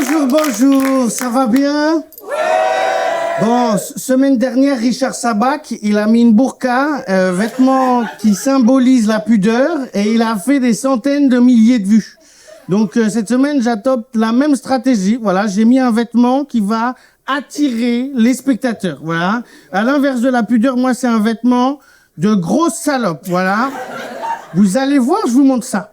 Bonjour, ça va bien? Bon, semaine dernière, Richard Sabac, il a mis une burqa, vêtement qui symbolise la pudeur, et il a fait des centaines de milliers de vues. Donc cette semaine, j'adopte la même stratégie. Voilà, j'ai mis un vêtement qui va attirer les spectateurs. Voilà. À l'inverse de la pudeur, moi, c'est un vêtement de grosse salope. Voilà. Vous allez voir, je vous montre ça.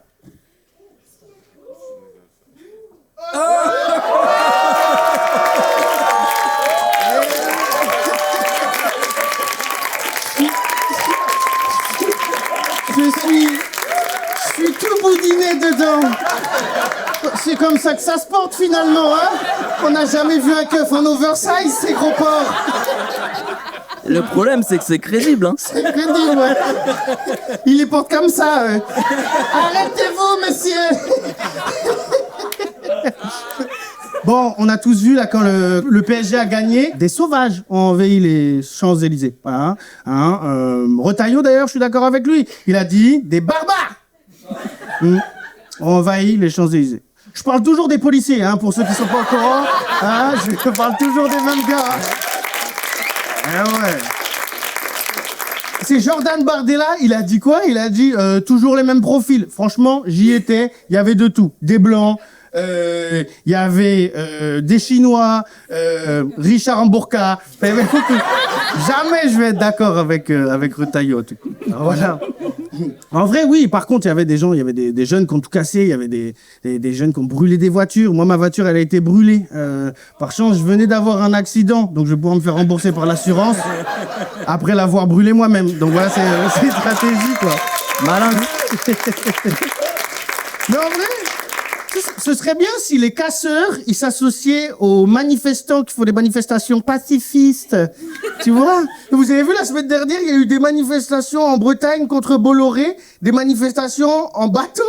Je suis tout boudiné dedans. C'est comme ça que ça se porte finalement, hein. On n'a jamais vu un keuf en oversize, ces gros porcs. Le problème, c'est que c'est crédible, hein. C'est crédible, ouais. Il les porte comme ça. Arrêtez-vous, monsieur. Bon, on a tous vu là quand le PSG a gagné, des sauvages ont envahi les Champs-Élysées. Voilà. Retailleau d'ailleurs, je suis d'accord avec lui. Il a dit des barbares ont envahi les Champs-Élysées. Je parle toujours des policiers, hein, pour ceux qui sont pas au courant. Hein, je parle toujours des mêmes gars. Ouais. C'est Jordan Bardella, il a dit quoi? Il a dit toujours les mêmes profils. Franchement, j'y étais, il y avait de tout. Des blancs, il y avait des Chinois, Richard en burqa. Jamais je vais être d'accord avec Retailleau. Voilà. En vrai, oui. Par contre, il y avait des jeunes qui ont tout cassé. Il y avait des jeunes qui ont brûlé des voitures. Moi, ma voiture, elle a été brûlée. Par chance, je venais d'avoir un accident, donc je vais pouvoir me faire rembourser par l'assurance après l'avoir brûlé moi-même. Donc voilà, c'est une stratégie, quoi. Malin. Mais en vrai, ce serait bien si les casseurs, ils s'associaient aux manifestants qui font des manifestations pacifistes. Tu vois? Vous avez vu la semaine dernière, il y a eu des manifestations en Bretagne contre Bolloré, des manifestations en bateau.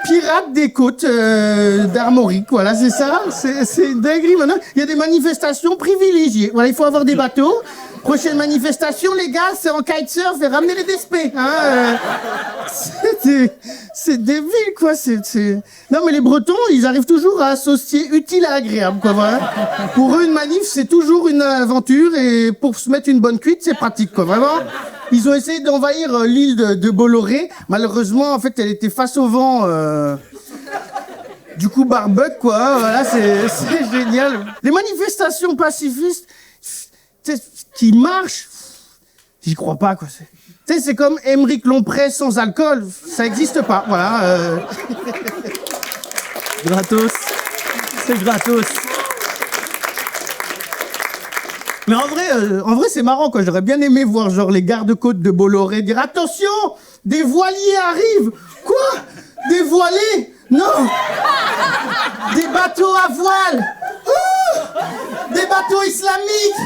Pirates des côtes d'Armorique, voilà, c'est ça. C'est une dinguerie maintenant. Il y a des manifestations privilégiées. Voilà, il faut avoir des bateaux. Prochaine manifestation, les gars, c'est en kitesurf et ramener les DSP. Hein, c'est débile, quoi. Non, mais les Bretons, ils arrivent toujours à associer utile à agréable, quoi. Voilà. Pour eux, une manif, c'est toujours une aventure, et pour se mettre une bonne cuite, c'est pratique, quoi. Vraiment. Ils ont essayé d'envahir l'île de Bolloré. Malheureusement, en fait, elle était face au vent. Du coup, barbecue, quoi. Voilà, c'est génial. Les manifestations pacifistes qui marchent, j'y crois pas, quoi. Tu sais, c'est comme Émeric Lompré sans alcool. Ça n'existe pas, voilà. Gratos. C'est gratos. Mais en vrai, c'est marrant, quoi. J'aurais bien aimé voir, genre, les gardes-côtes de Bolloré dire « Attention, des voiliers arrivent !» Quoi? Des voilés? Non! Des bateaux à voile! Oh, des bateaux islamiques!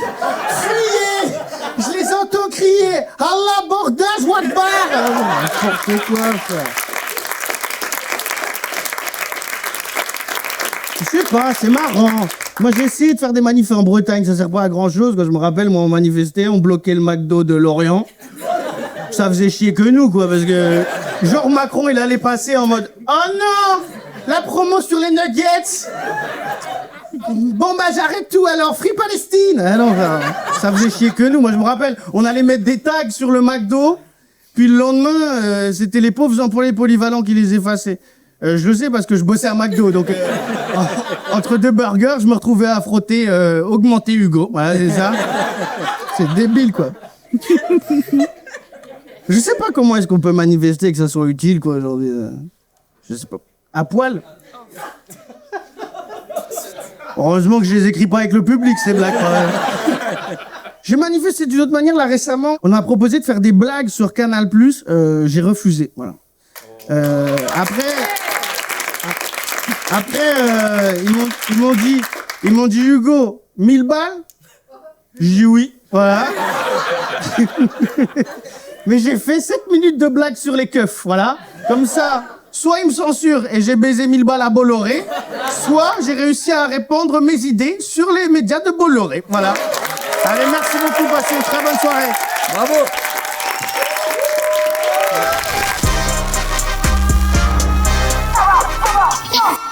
Fuyez! Je les entends crier! Allah, bordage, Wakbar! N'importe quoi, ça. Je sais pas, c'est marrant. Moi, j'ai essayé de faire des manifs en Bretagne, ça sert pas à grand chose. Quand je me rappelle, moi, on manifestait, on bloquait le McDo de Lorient. Ça faisait chier que nous, quoi, parce que genre Macron, il allait passer en mode « Oh non! La promo sur les nuggets! Bon, bah, j'arrête tout, alors, Free Palestine! » Alors, ça faisait chier que nous. Moi, je me rappelle, on allait mettre des tags sur le McDo, puis le lendemain, c'était les pauvres employés polyvalents qui les effaçaient. Je le sais parce que je bossais à McDo, donc entre deux burgers, je me retrouvais à frotter Augmenter Hugo. Voilà, c'est ça. C'est débile, quoi. Je sais pas comment est-ce qu'on peut manifester que ça soit utile, quoi, aujourd'hui. Je sais pas. À poil. Heureusement que je les écris pas avec le public, ces blagues. J'ai manifesté d'une autre manière, là, récemment. On m'a proposé de faire des blagues sur Canal+. J'ai refusé, voilà. Après, ils m'ont dit, Hugo, 1000 balles? J'ai dit oui, voilà. Mais j'ai fait 7 minutes de blagues sur les keufs, voilà. Comme ça, soit ils me censurent et j'ai baisé 1000 balles à Bolloré, soit j'ai réussi à répandre mes idées sur les médias de Bolloré, voilà. Allez, merci beaucoup, passez une très bonne soirée. Bravo.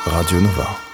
Radio Nova.